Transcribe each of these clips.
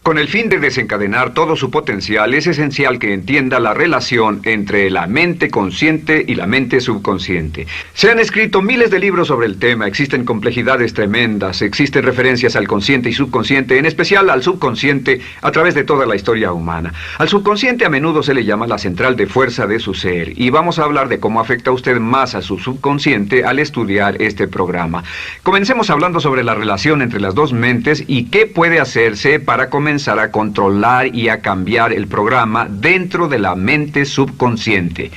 Con el fin de desencadenar todo su potencial, es esencial que entienda la relación entre la mente consciente y la mente subconsciente. Se han escrito miles de libros sobre el tema, existen complejidades tremendas, existen referencias al consciente y subconsciente, en especial al subconsciente, a través de toda la historia humana. Al subconsciente a menudo se le llama la central de fuerza de su ser, y vamos a hablar de cómo afecta a usted más a su subconsciente al estudiar este programa. Comencemos hablando sobre la relación entre las dos mentes y qué puede hacerse para comenzar a controlar y a cambiar el programa dentro de la mente subconsciente.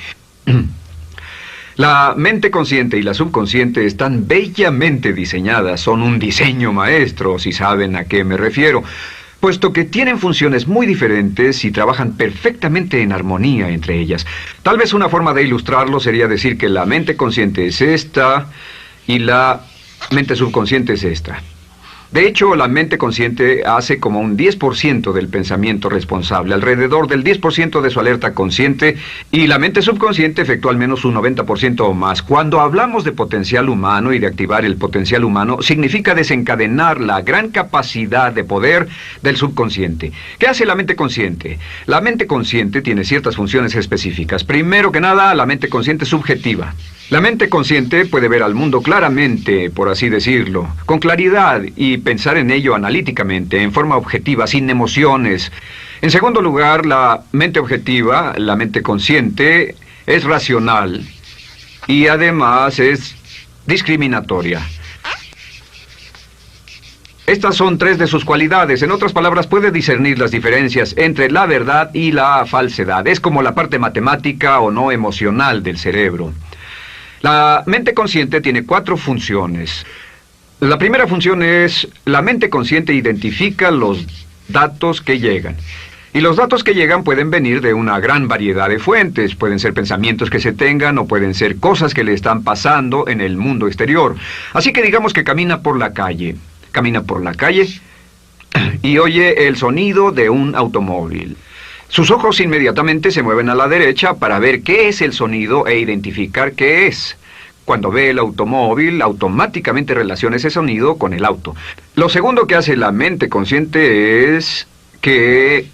La mente consciente y la subconsciente están bellamente diseñadas, son un diseño maestro, si saben a qué me refiero, puesto que tienen funciones muy diferentes y trabajan perfectamente en armonía entre ellas. Tal vez una forma de ilustrarlo sería decir que la mente consciente es esta y la mente subconsciente es esta. De hecho, la mente consciente hace como un 10% del pensamiento responsable, alrededor del 10% de su alerta consciente, y la mente subconsciente efectúa al menos un 90% o más. Cuando hablamos de potencial humano y de activar el potencial humano, significa desencadenar la gran capacidad de poder del subconsciente. ¿Qué hace la mente consciente? La mente consciente tiene ciertas funciones específicas. Primero que nada, la mente consciente es subjetiva. La mente consciente puede ver al mundo claramente, por así decirlo, con claridad y pensar en ello analíticamente, en forma objetiva, sin emociones. En segundo lugar, la mente objetiva, la mente consciente, es racional y además es discriminatoria. Estas son tres de sus cualidades. En otras palabras, puede discernir las diferencias entre la verdad y la falsedad. Es como la parte matemática o no emocional del cerebro. La mente consciente tiene 4 funciones. La primera función es, la mente consciente identifica los datos que llegan. Y los datos que llegan pueden venir de una gran variedad de fuentes. Pueden ser pensamientos que se tengan o pueden ser cosas que le están pasando en el mundo exterior. Así que digamos que camina por la calle. Camina por la calle y oye el sonido de un automóvil. Sus ojos inmediatamente se mueven a la derecha para ver qué es el sonido e identificar qué es. Cuando ve el automóvil, automáticamente relaciona ese sonido con el auto. Lo segundo que hace la mente consciente es que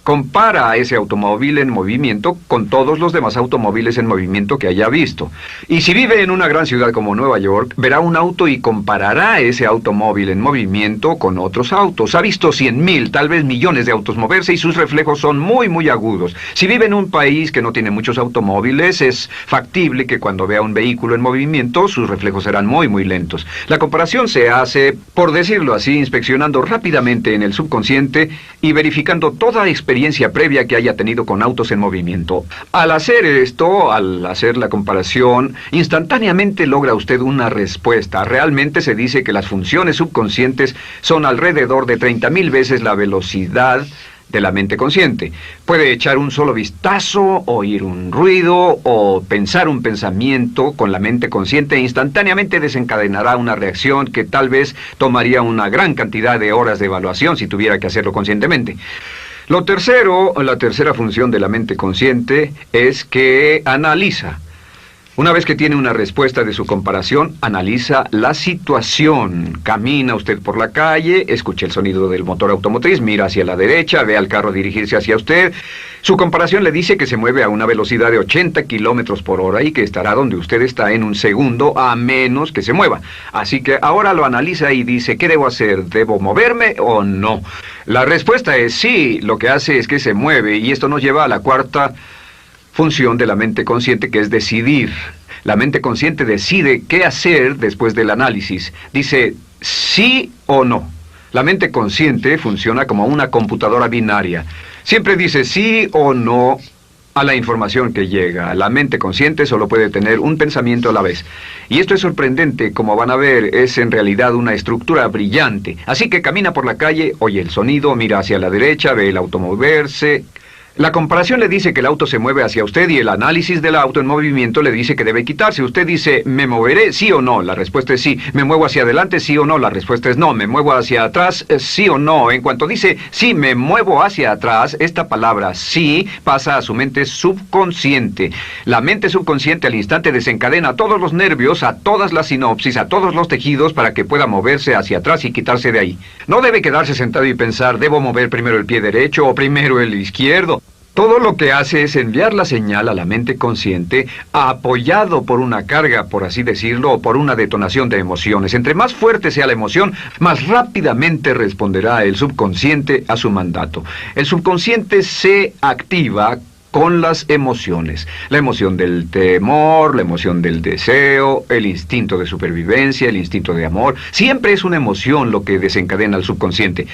compara a ese automóvil en movimiento con todos los demás automóviles en movimiento que haya visto. Y si vive en una gran ciudad como Nueva York, verá un auto y comparará ese automóvil en movimiento con otros autos. Ha visto 100,000, tal vez millones de autos moverse y sus reflejos son muy, muy agudos. Si vive en un país que no tiene muchos automóviles, es factible que cuando vea un vehículo en movimiento, sus reflejos serán muy, muy lentos. La comparación se hace, por decirlo así, inspeccionando rápidamente en el subconsciente y verificando toda experiencia previa que haya tenido con autos en movimiento. Al hacer esto, al hacer la comparación, instantáneamente logra usted una respuesta. Realmente se dice que las funciones subconscientes son alrededor de 30,000 veces la velocidad de la mente consciente. Puede echar un solo vistazo, oír un ruido o pensar un pensamiento con la mente consciente e instantáneamente desencadenará una reacción que tal vez tomaría una gran cantidad de horas de evaluación si tuviera que hacerlo conscientemente. La tercera función de la mente consciente es que analiza. Una vez que tiene una respuesta de su comparación, analiza la situación. Camina usted por la calle, escucha el sonido del motor automotriz, mira hacia la derecha, ve al carro dirigirse hacia usted. Su comparación le dice que se mueve a una velocidad de 80 kilómetros por hora y que estará donde usted está en un segundo, a menos que se mueva. Así que ahora lo analiza y dice, ¿qué debo hacer? ¿Debo moverme o no? La respuesta es sí. Lo que hace es que se mueve, y esto nos lleva a la cuarta función de la mente consciente, que es decidir. La mente consciente decide qué hacer después del análisis. Dice sí o no. La mente consciente funciona como una computadora binaria. Siempre dice sí o no a la información que llega. La mente consciente solo puede tener un pensamiento a la vez. Y esto es sorprendente, como van a ver, es en realidad una estructura brillante. Así que camina por la calle, oye el sonido, mira hacia la derecha, ve el auto moverse. La comparación le dice que el auto se mueve hacia usted y el análisis del auto en movimiento le dice que debe quitarse. Usted dice, ¿me moveré? ¿Sí o no? La respuesta es sí. ¿Me muevo hacia adelante? ¿Sí o no? La respuesta es no. ¿Me muevo hacia atrás? ¿Sí o no? En cuanto dice, sí, me muevo hacia atrás, esta palabra sí pasa a su mente subconsciente. La mente subconsciente al instante desencadena a todos los nervios, a todas las sinapsis, a todos los tejidos para que pueda moverse hacia atrás y quitarse de ahí. No debe quedarse sentado y pensar, ¿debo mover primero el pie derecho o primero el izquierdo? Todo lo que hace es enviar la señal a la mente consciente, apoyado por una carga, por así decirlo, o por una detonación de emociones. Entre más fuerte sea la emoción, más rápidamente responderá el subconsciente a su mandato. El subconsciente se activa con las emociones. La emoción del temor, la emoción del deseo, el instinto de supervivencia, el instinto de amor. Siempre es una emoción lo que desencadena al subconsciente.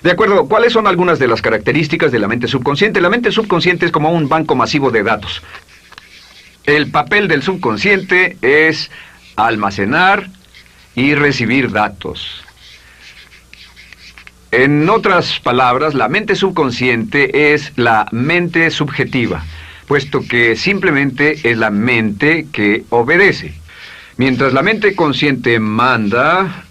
De acuerdo, ¿cuáles son algunas de las características de la mente subconsciente? La mente subconsciente es como un banco masivo de datos. El papel del subconsciente es almacenar y recibir datos. En otras palabras, la mente subconsciente es la mente subjetiva, puesto que simplemente es la mente que obedece. Mientras la mente consciente manda,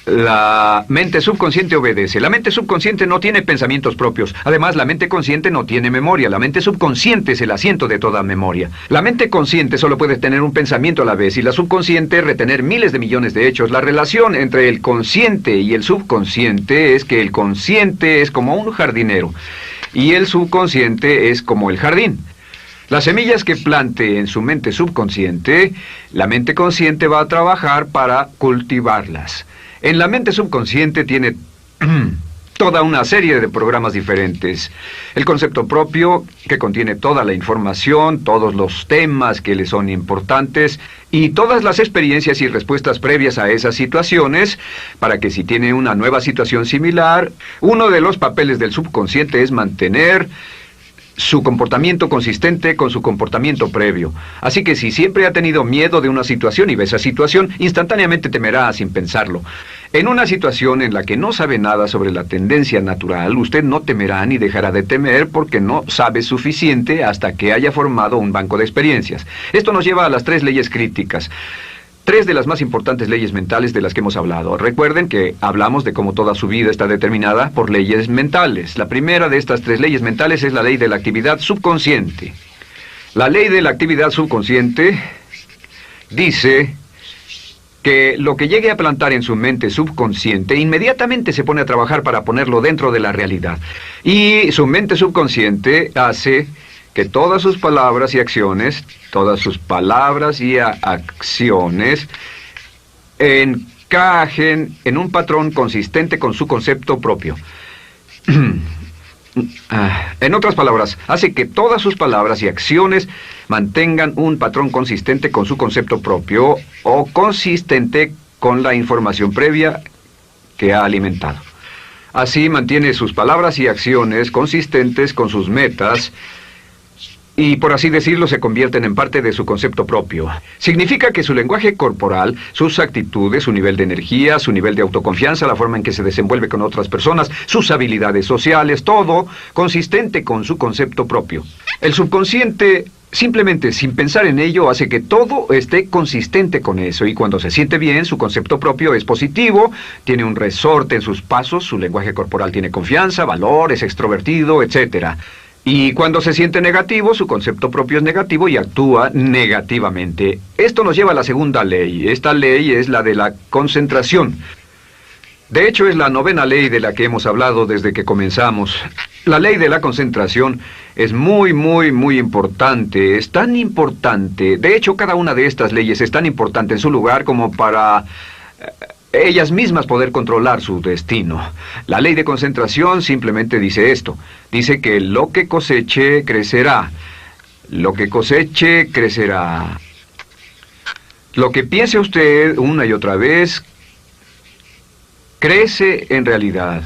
la mente subconsciente obedece. La mente subconsciente no tiene pensamientos propios. Además, la mente consciente no tiene memoria. La mente subconsciente es el asiento de toda memoria. La mente consciente solo puede tener un pensamiento a la vez y la subconsciente retener miles de millones de hechos. La relación entre el consciente y el subconsciente es que el consciente es como un jardinero y el subconsciente es como el jardín. Las semillas que plante en su mente subconsciente, la mente consciente va a trabajar para cultivarlas. En la mente subconsciente tiene toda una serie de programas diferentes. El concepto propio, que contiene toda la información, todos los temas que le son importantes y todas las experiencias y respuestas previas a esas situaciones, para que si tiene una nueva situación similar, uno de los papeles del subconsciente es mantener su comportamiento consistente con su comportamiento previo. Así que si siempre ha tenido miedo de una situación y ve esa situación, instantáneamente temerá sin pensarlo. En una situación en la que no sabe nada sobre la tendencia natural, usted no temerá ni dejará de temer porque no sabe suficiente hasta que haya formado un banco de experiencias. Esto nos lleva a las 3 leyes críticas. 3 de las más importantes leyes mentales de las que hemos hablado. Recuerden que hablamos de cómo toda su vida está determinada por leyes mentales. La primera de estas 3 leyes mentales es la ley de la actividad subconsciente. La ley de la actividad subconsciente dice que lo que llegue a plantar en su mente subconsciente inmediatamente se pone a trabajar para ponerlo dentro de la realidad. Y su mente subconsciente hace que todas sus palabras y acciones encajen en un patrón consistente con su concepto propio. En otras palabras, hace que todas sus palabras y acciones mantengan un patrón consistente con su concepto propio o consistente con la información previa que ha alimentado. Así mantiene sus palabras y acciones consistentes con sus metas y, por así decirlo, se convierten en parte de su concepto propio. Significa que su lenguaje corporal, sus actitudes, su nivel de energía, su nivel de autoconfianza, la forma en que se desenvuelve con otras personas, sus habilidades sociales, todo consistente con su concepto propio. El subconsciente, simplemente sin pensar en ello, hace que todo esté consistente con eso, y cuando se siente bien, su concepto propio es positivo, tiene un resorte en sus pasos, su lenguaje corporal tiene confianza, valor, es extrovertido, etc. Y cuando se siente negativo, su concepto propio es negativo y actúa negativamente. Esto nos lleva a la segunda ley. Esta ley es la de la concentración. De hecho, es la 9ª ley de la que hemos hablado desde que comenzamos. La ley de la concentración es muy importante. Es tan importante. De hecho, cada una de estas leyes es tan importante en su lugar como para ellas mismas poder controlar su destino. La ley de concentración simplemente dice esto. Dice que lo que coseche, crecerá. Lo que coseche, crecerá. Lo que piense usted una y otra vez, crece en realidad.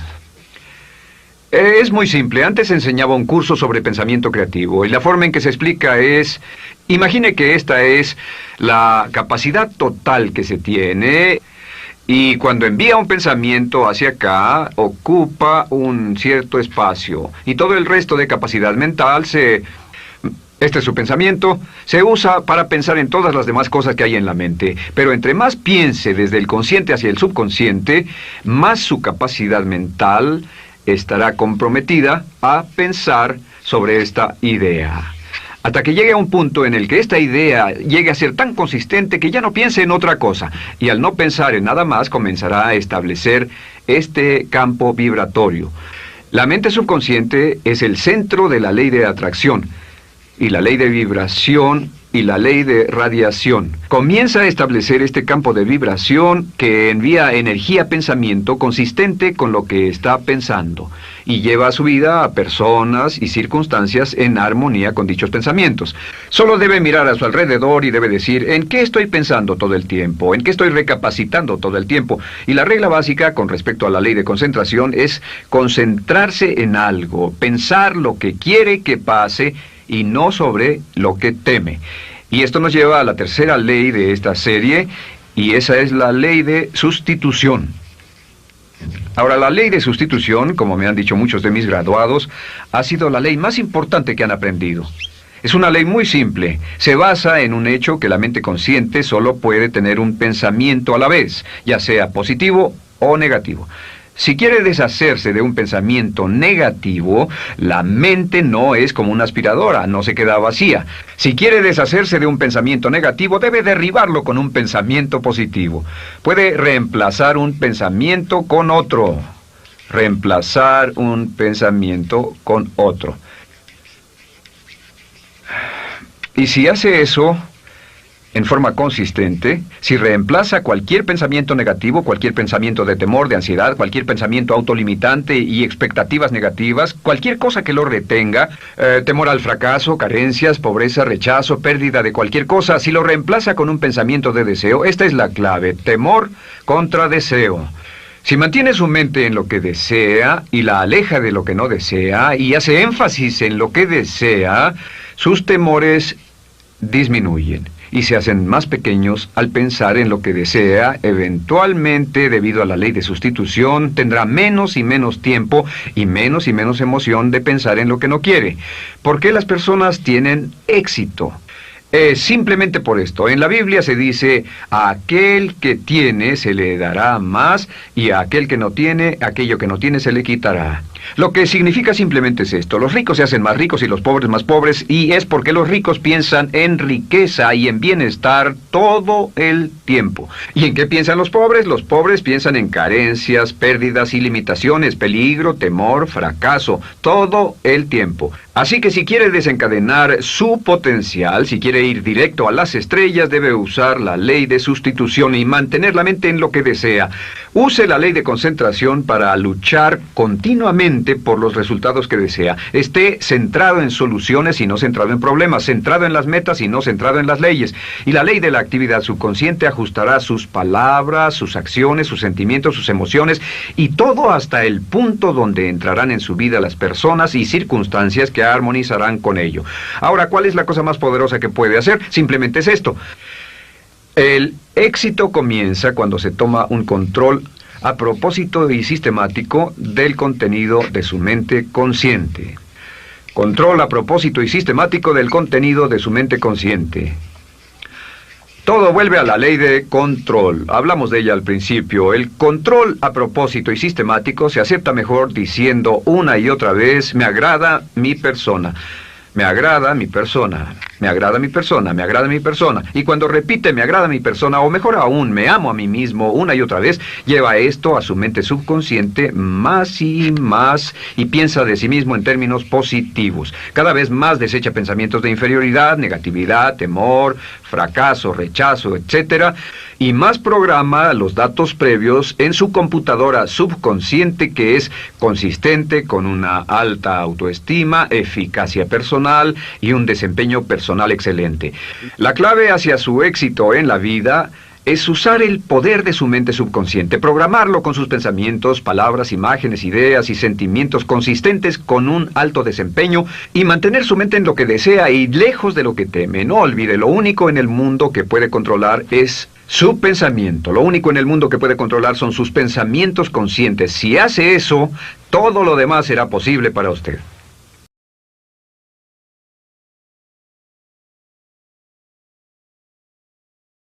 Es muy simple. Antes enseñaba un curso sobre pensamiento creativo y la forma en que se explica es, imagine que esta es la capacidad total que se tiene Y cuando envía un pensamiento hacia acá, ocupa un cierto espacio. Y todo el resto de capacidad mental este es su pensamiento, se usa para pensar en todas las demás cosas que hay en la mente. Pero entre más piense desde el consciente hacia el subconsciente, más su capacidad mental estará comprometida a pensar sobre esta idea. Hasta que llegue a un punto en el que esta idea llegue a ser tan consistente que ya no piense en otra cosa. Y al no pensar en nada más, comenzará a establecer este campo vibratorio. La mente subconsciente es el centro de la ley de atracción, y la ley de vibración y la ley de radiación. Comienza a establecer este campo de vibración que envía energía-pensamiento consistente con lo que está pensando y lleva a su vida a personas y circunstancias en armonía con dichos pensamientos. Solo debe mirar a su alrededor y debe decir, ¿en qué estoy pensando todo el tiempo? ¿En qué estoy recapacitando todo el tiempo? Y la regla básica con respecto a la ley de concentración es concentrarse en algo, pensar lo que quiere que pase y no sobre lo que teme. Y esto nos lleva a la tercera ley de esta serie, y esa es la ley de sustitución. Ahora, la ley de sustitución, como me han dicho muchos de mis graduados, ha sido la ley más importante que han aprendido. Es una ley muy simple. Se basa en un hecho que la mente consciente solo puede tener un pensamiento a la vez, ya sea positivo o negativo. Si quiere deshacerse de un pensamiento negativo, la mente no es como una aspiradora, no se queda vacía. Si quiere deshacerse de un pensamiento negativo, debe derribarlo con un pensamiento positivo. Puede reemplazar un pensamiento con otro. Reemplazar un pensamiento con otro. Y si hace eso en forma consistente, si reemplaza cualquier pensamiento negativo, cualquier pensamiento de temor, de ansiedad, cualquier pensamiento autolimitante y expectativas negativas, cualquier cosa que lo retenga, temor al fracaso, carencias, pobreza, rechazo, pérdida de cualquier cosa, si lo reemplaza con un pensamiento de deseo, esta es la clave: temor contra deseo. Si mantiene su mente en lo que desea y la aleja de lo que no desea y hace énfasis en lo que desea, sus temores disminuyen y se hacen más pequeños al pensar en lo que desea. Eventualmente, debido a la ley de sustitución, tendrá menos y menos tiempo y menos emoción de pensar en lo que no quiere. ¿Por qué las personas tienen éxito? Simplemente por esto. En la Biblia se dice, a aquel que tiene se le dará más, y a aquel que no tiene, aquello que no tiene se le quitará. Lo que significa simplemente es esto: los ricos se hacen más ricos y los pobres más pobres, y es porque los ricos piensan en riqueza y en bienestar todo el tiempo. ¿Y en qué piensan los pobres? Los pobres piensan en carencias, pérdidas y limitaciones, peligro, temor, fracaso, todo el tiempo. Así que si quiere desencadenar su potencial, si quiere ir directo a las estrellas, debe usar la ley de sustitución y mantener la mente en lo que desea. Use la ley de concentración para luchar continuamente por los resultados que desea. Esté centrado en soluciones y no centrado en problemas, centrado en las metas y no centrado en las leyes. Y la ley de la actividad subconsciente ajustará sus palabras, sus acciones, sus sentimientos, sus emociones y todo hasta el punto donde entrarán en su vida las personas y circunstancias que armonizarán con ello. Ahora, ¿cuál es la cosa más poderosa que puede hacer? Simplemente es esto. El éxito comienza cuando se toma un control a propósito y sistemático del contenido de su mente consciente. Control a propósito y sistemático del contenido de su mente consciente. Todo vuelve a la ley de control. Hablamos de ella al principio. El control a propósito y sistemático se acepta mejor diciendo una y otra vez: me agrada mi persona. Me agrada mi persona, me agrada mi persona, me agrada mi persona. Y cuando repite me agrada mi persona, o mejor aún, me amo a mí mismo una y otra vez, lleva esto a su mente subconsciente más y más y piensa de sí mismo en términos positivos. Cada vez más desecha pensamientos de inferioridad, negatividad, temor, fracaso, rechazo, etc. Y más programa los datos previos en su computadora subconsciente, que es consistente con una alta autoestima, eficacia personal y un desempeño personal excelente. La clave hacia su éxito en la vida es usar el poder de su mente subconsciente, programarlo con sus pensamientos, palabras, imágenes, ideas y sentimientos consistentes con un alto desempeño y mantener su mente en lo que desea y lejos de lo que teme. No olvide, lo único en el mundo que puede controlar es Su pensamiento. Lo único en el mundo que puede controlar son sus pensamientos conscientes. Si hace eso, todo lo demás será posible para usted.